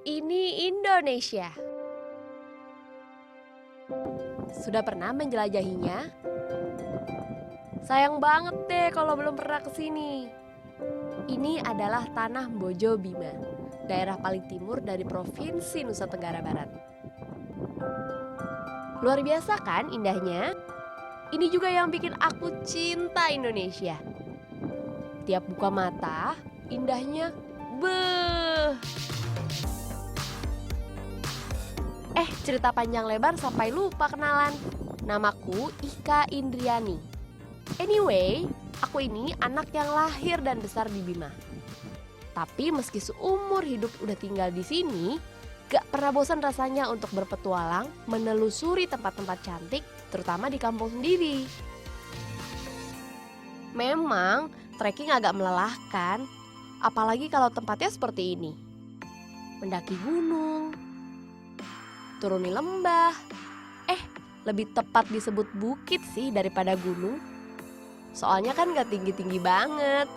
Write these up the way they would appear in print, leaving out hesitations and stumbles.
ini Indonesia. Sudah pernah menjelajahinya? Sayang banget deh kalau belum pernah ke sini. Ini adalah tanah Bojo Bima, daerah paling timur dari Provinsi Nusa Tenggara Barat. Luar biasa kan indahnya? Ini juga yang bikin aku cinta Indonesia. Tiap buka mata, indahnya beuh. Cerita panjang lebar sampai lupa kenalan. Namaku Ika Indriani. Anyway, aku ini anak yang lahir dan besar di Bima. Tapi meski seumur hidup udah tinggal di sini, gak pernah bosan rasanya untuk berpetualang, menelusuri tempat-tempat cantik, terutama di kampung sendiri. Memang trekking agak melelahkan, apalagi kalau tempatnya seperti ini. Mendaki gunung, turuni lembah, lebih tepat disebut bukit sih daripada gunung. Soalnya kan gak tinggi-tinggi banget.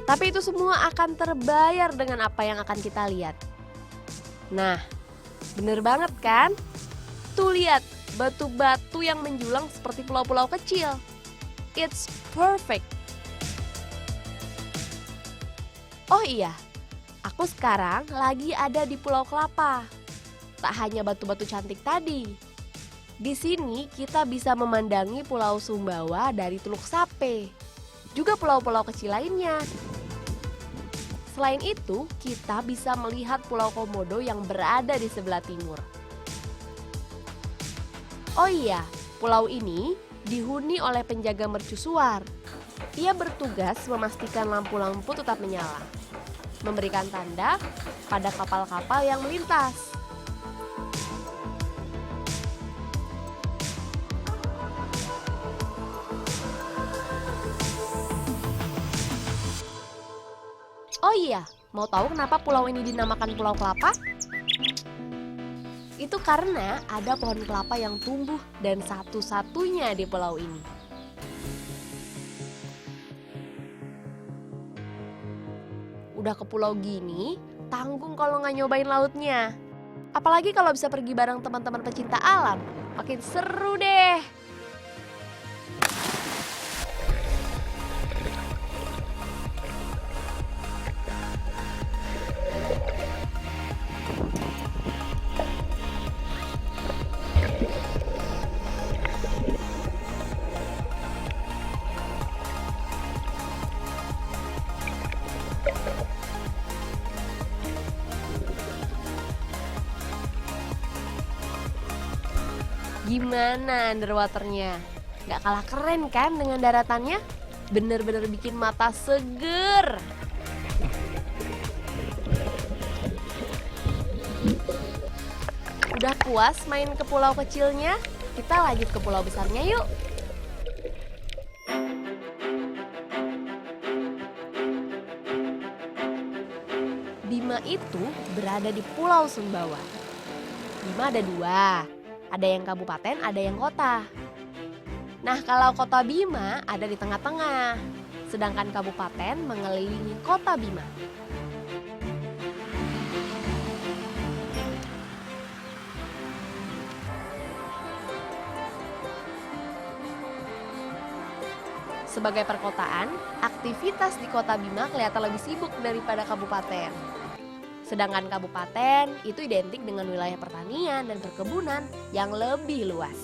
Tapi itu semua akan terbayar dengan apa yang akan kita lihat. Nah, bener banget kan? Tuh lihat, batu-batu yang menjulang seperti pulau-pulau kecil. It's perfect. Oh iya, aku sekarang lagi ada di Pulau Kelapa. Tak hanya batu-batu cantik tadi. Di sini kita bisa memandangi Pulau Sumbawa dari Teluk Sape. Juga pulau-pulau kecil lainnya. Selain itu, kita bisa melihat Pulau Komodo yang berada di sebelah timur. Oh iya, pulau ini dihuni oleh penjaga mercusuar. Ia bertugas memastikan lampu-lampu tetap menyala, memberikan tanda pada kapal-kapal yang melintas. Oh iya, mau tahu kenapa pulau ini dinamakan Pulau Kelapa? Itu karena ada pohon kelapa yang tumbuh dan satu-satunya di pulau ini. Udah ke pulau gini, tanggung kalau nggak nyobain lautnya. Apalagi kalau bisa pergi bareng teman-teman pecinta alam, makin seru deh. Gimana underwaternya? Gak kalah keren kan dengan daratannya? Bener-bener bikin mata seger. Udah puas main ke pulau kecilnya? Kita lanjut ke pulau besarnya yuk. Bima itu berada di Pulau Sumbawa. Bima ada dua. Ada yang kabupaten, ada yang kota. Nah, kalau kota Bima ada di tengah-tengah, sedangkan kabupaten mengelilingi kota Bima. Sebagai perkotaan, aktivitas di kota Bima kelihatan lebih sibuk daripada kabupaten. Sedangkan kabupaten itu identik dengan wilayah pertanian dan perkebunan yang lebih luas.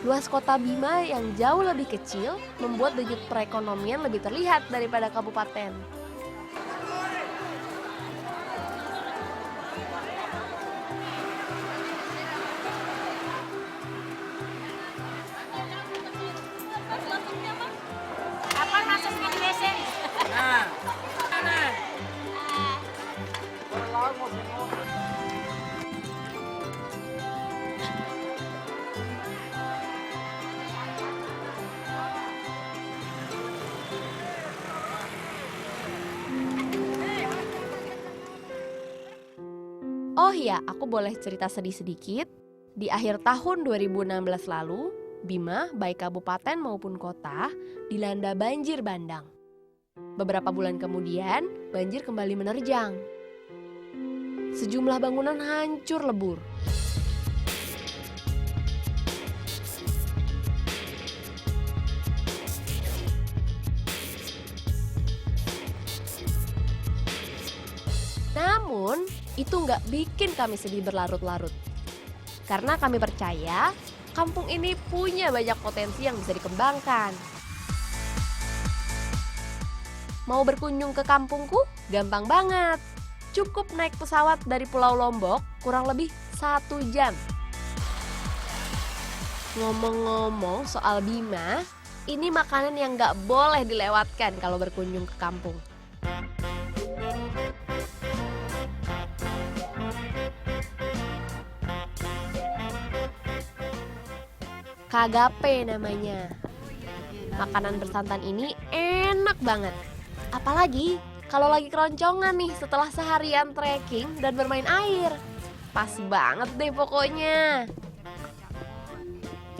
Luas kota Bima yang jauh lebih kecil membuat denyut perekonomian lebih terlihat daripada kabupaten. Oh iya, aku boleh cerita sedih sedikit. Di akhir tahun 2016 lalu, Bima, baik kabupaten maupun kota, dilanda banjir bandang. Beberapa bulan kemudian, banjir kembali menerjang. Sejumlah bangunan hancur lebur. Namun, itu nggak bikin kami sedih berlarut-larut. Karena kami percaya, kampung ini punya banyak potensi yang bisa dikembangkan. Mau berkunjung ke kampungku? Gampang banget. Cukup naik pesawat dari Pulau Lombok kurang lebih 1 jam. Ngomong-ngomong soal Bima, ini makanan yang nggak boleh dilewatkan kalau berkunjung ke kampung. Kagape namanya. Makanan bersantan ini enak banget. Apalagi kalau lagi keroncongan nih setelah seharian trekking dan bermain air. Pas banget deh pokoknya.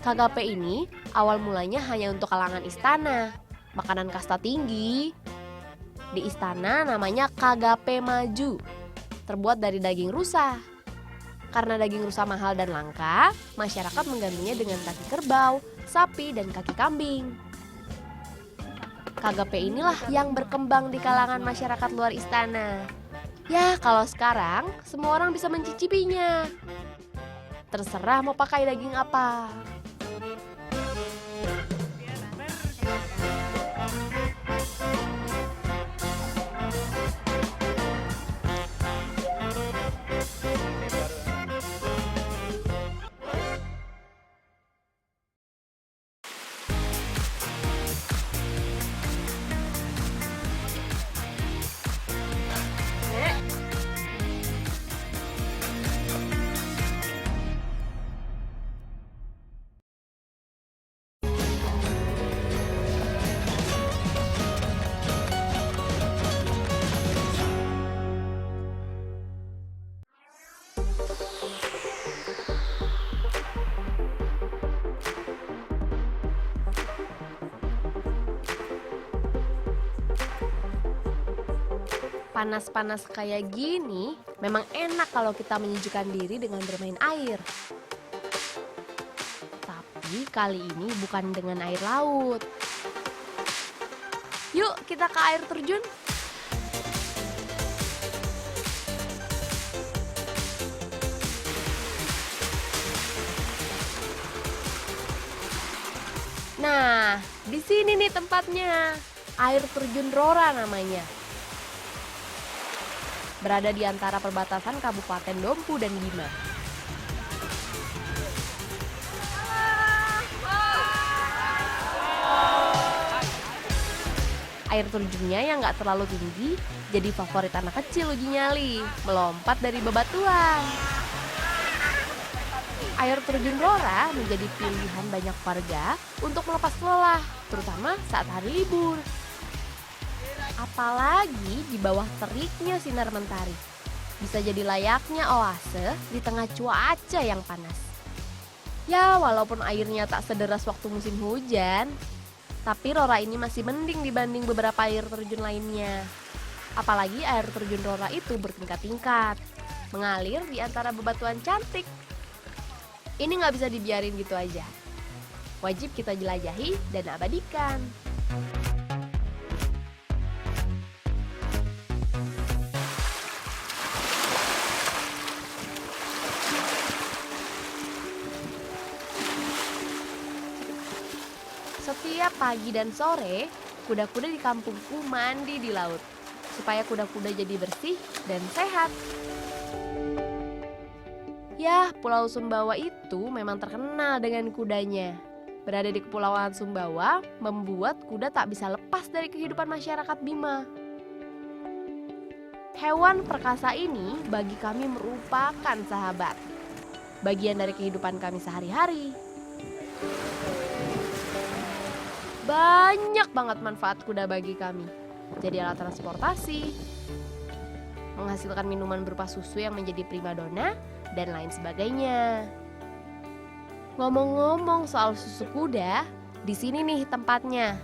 Kagape ini awal mulanya hanya untuk kalangan istana. Makanan kasta tinggi. Di istana namanya kagape maju. Terbuat dari daging rusa. Karena daging rusa mahal dan langka, masyarakat menggantinya dengan kaki kerbau, sapi, dan kaki kambing. Kagape inilah yang berkembang di kalangan masyarakat luar istana. Ya, kalau sekarang semua orang bisa mencicipinya. Terserah mau pakai daging apa. Panas-panas kayak gini, memang enak kalau kita menyejukkan diri dengan bermain air. Tapi kali ini bukan dengan air laut. Yuk kita ke air terjun. Nah, di sini nih tempatnya. Air terjun Rora namanya. Berada di antara perbatasan Kabupaten Dompu dan Bima. Air terjunnya yang nggak terlalu tinggi, jadi favorit anak kecil uji nyali, melompat dari bebatuan. Air terjun Rora menjadi pilihan banyak warga untuk melepas lelah, terutama saat hari libur. Apalagi di bawah teriknya sinar mentari. Bisa jadi layaknya oase di tengah cuaca yang panas. Ya, walaupun airnya tak sederas waktu musim hujan, tapi Rora ini masih mending dibanding beberapa air terjun lainnya. Apalagi air terjun Rora itu bertingkat-tingkat, mengalir di antara bebatuan cantik. Ini nggak bisa dibiarin gitu aja. Wajib kita jelajahi dan abadikan. Setiap pagi dan sore, kuda-kuda di kampungku mandi di laut, supaya kuda-kuda jadi bersih dan sehat. Ya, Pulau Sumbawa itu memang terkenal dengan kudanya. Berada di Kepulauan Sumbawa membuat kuda tak bisa lepas dari kehidupan masyarakat Bima. Hewan perkasa ini bagi kami merupakan sahabat, bagian dari kehidupan kami sehari-hari. Banyak banget manfaat kuda bagi kami. Jadi alat transportasi, menghasilkan minuman berupa susu yang menjadi primadona, dan lain sebagainya. Ngomong-ngomong soal susu kuda, di sini nih tempatnya.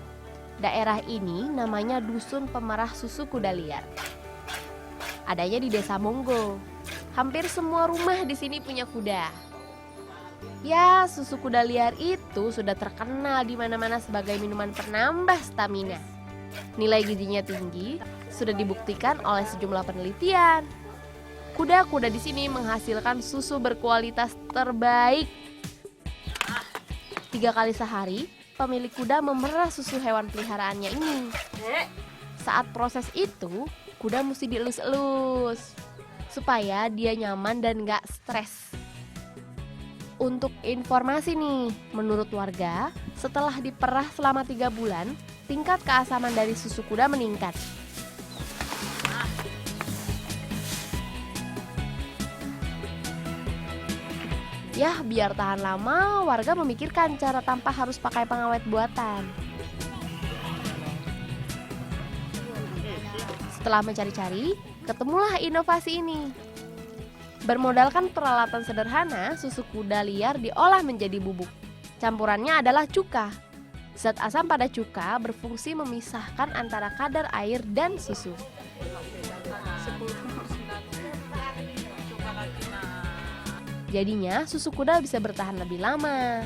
Daerah ini namanya Dusun Pemerah Susu Kuda Liar. Adanya di Desa Monggo. Hampir semua rumah di sini punya kuda. Ya, susu kuda liar itu sudah terkenal di mana-mana sebagai minuman penambah stamina. Nilai gizinya tinggi, sudah dibuktikan oleh sejumlah penelitian. Kuda-kuda di sini menghasilkan susu berkualitas terbaik. 3 kali sehari, pemilik kuda memerah susu hewan peliharaannya ini. Saat proses itu, kuda mesti dielus-elus supaya dia nyaman dan gak stres. Untuk informasi nih, menurut warga, setelah diperah selama 3 bulan, tingkat keasaman dari susu kuda meningkat. Ya, biar tahan lama, warga memikirkan cara tanpa harus pakai pengawet buatan. Setelah mencari-cari, ketemulah inovasi ini. Bermodalkan peralatan sederhana, susu kuda liar diolah menjadi bubuk. Campurannya adalah cuka. Zat asam pada cuka berfungsi memisahkan antara kadar air dan susu. Jadinya susu kuda bisa bertahan lebih lama.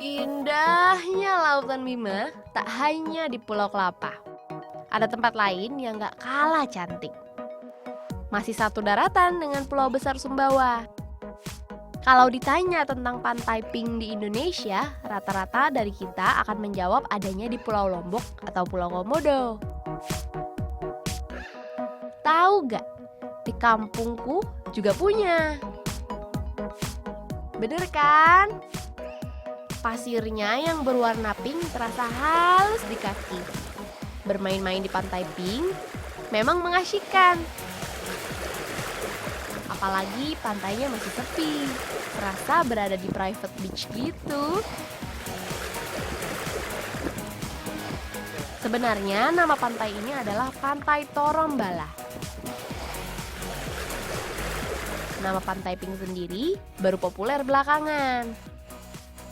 Indahnya Lautan Bima tak hanya di Pulau Kelapa. Ada tempat lain yang gak kalah cantik. Masih satu daratan dengan Pulau Besar Sumbawa. Kalau ditanya tentang pantai pink di Indonesia, rata-rata dari kita akan menjawab adanya di Pulau Lombok atau Pulau Komodo. Tahu gak? Di kampungku juga punya. Bener kan? Pasirnya yang berwarna pink terasa halus di kaki. Bermain-main di pantai pink memang mengasyikkan. Apalagi pantainya masih sepi, terasa berada di private beach gitu. Sebenarnya nama pantai ini adalah Pantai Torombala. Nama pantai pink sendiri baru populer belakangan.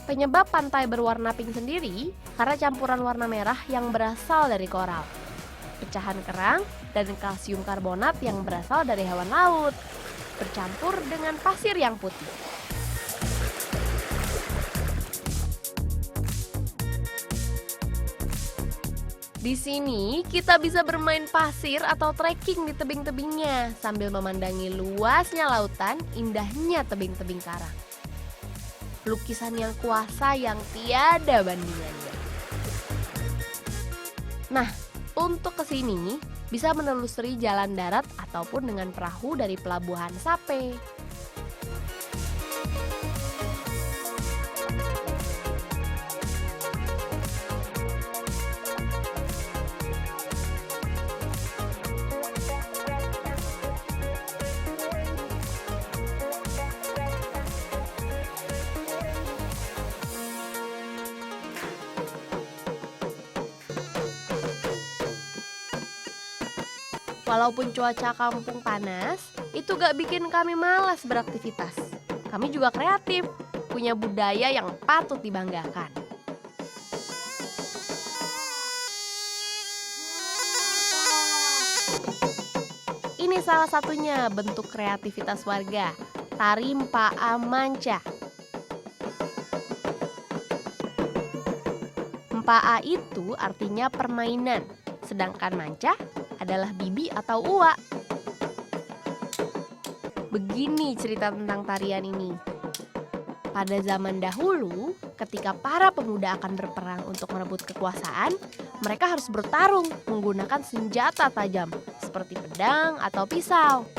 Penyebab pantai berwarna pink sendiri karena campuran warna merah yang berasal dari koral, pecahan kerang, dan kalsium karbonat yang berasal dari hewan laut, bercampur dengan pasir yang putih. Di sini kita bisa bermain pasir atau trekking di tebing-tebingnya sambil memandangi luasnya lautan, indahnya tebing-tebing karang. Lukisan yang kuasa yang tiada bandingannya. Nah, untuk kesini bisa menelusuri jalan darat ataupun dengan perahu dari Pelabuhan Sape. Walaupun cuaca kampung panas, itu gak bikin kami malas beraktivitas. Kami juga kreatif, punya budaya yang patut dibanggakan. Ini salah satunya bentuk kreativitas warga, tari Mpaa Manca. Mpaa itu artinya permainan, sedangkan manca adalah bibi atau uak. Begini cerita tentang tarian ini. Pada zaman dahulu, ketika para pemuda akan berperang untuk merebut kekuasaan, mereka harus bertarung menggunakan senjata tajam seperti pedang atau pisau.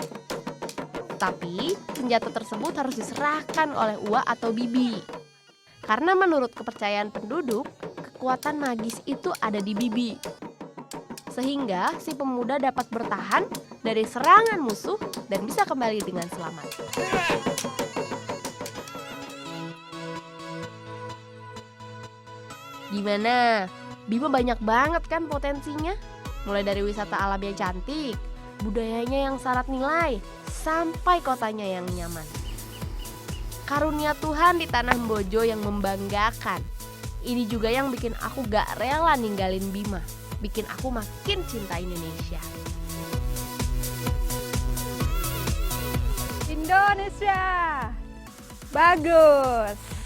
Tapi, senjata tersebut harus diserahkan oleh uak atau bibi. Karena menurut kepercayaan penduduk, kekuatan magis itu ada di bibi. Sehingga si pemuda dapat bertahan dari serangan musuh dan bisa kembali dengan selamat. Gimana? Bima banyak banget kan potensinya? Mulai dari wisata alam yang cantik, budayanya yang syarat nilai, sampai kotanya yang nyaman. Karunia Tuhan di tanah Mbojo yang membanggakan. Ini juga yang bikin aku gak rela ninggalin Bima. Bikin aku makin cinta Indonesia. Indonesia bagus.